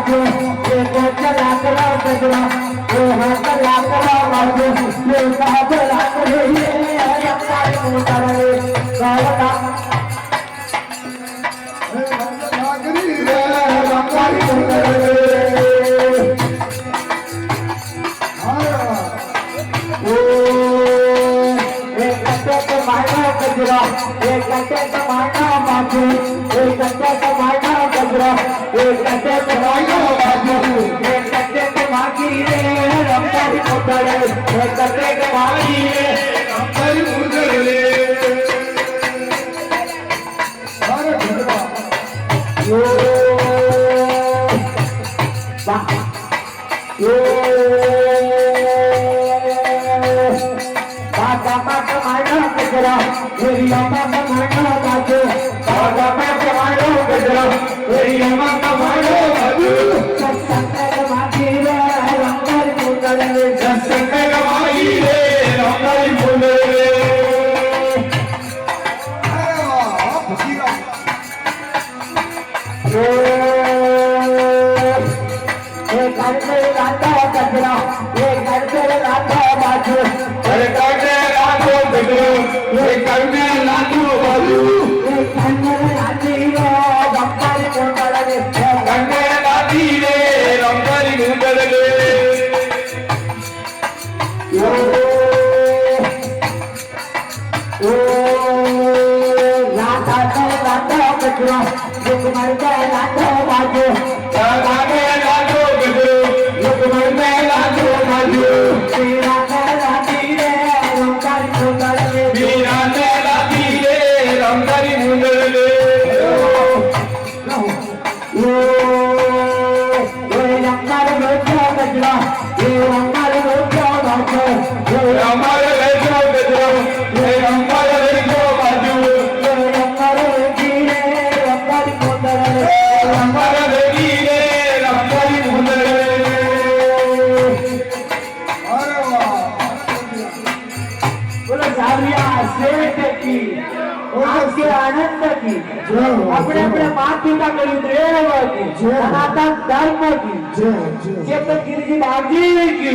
बाजू ये कोच लाकड़ा गजरा ये हाथ लाकड़ा बाजू ये काज लाकड़े ये रंगारी मुंडले गावता रंगारी मुंडले गजरा एक घंटे का मायना बाजू एक घंटे का मायना गजरा एक घंटे का मायना बाजू एक घंटे का मागी रे रंगारी मुंडले एक घंटे का मागी रे रंगारी मुंडले अरे गजरा यो बा यो गजरा मेरी अम्मा का मायना बाजू बाबा का मायना गजरा मेरी अम्मा का मायना बाजू सत्संग मागी रे रंगारी मुंडले सत्संग मागी रे रंगारी मुंडले अरे वाह फकीरा ये घर में राधा गजरा ये घर में राधा बाजू अरे काटे ये करने लाडू बाजू ये करने लाडी रे रंगारी मुंडले करने लाडी रे रंगारी मुंडले ओ ओ राधा गजरा दुख मर गए राधा बाजू राधा लाडू गजरा दुख मर गए लाडू बाजू तेरा लाडी रे रंगारी मुंडले रंगारी मुंडले ये रंगारी मुंडले गजरा ये रंगारी मुंडले बाजू ये रंगारी मुंडले गजरा ये रंगारी मुंडले बाजू ये रंगारी रे रंगारी मुंडले रंगारी रे रंगारी मुंडले अरे वाह बोलो झारिया सेठ की आपके आनंद की अपने अपने माँ पिता के प्रेम की सनातन धर्म की चेतन गिरिजी बागी की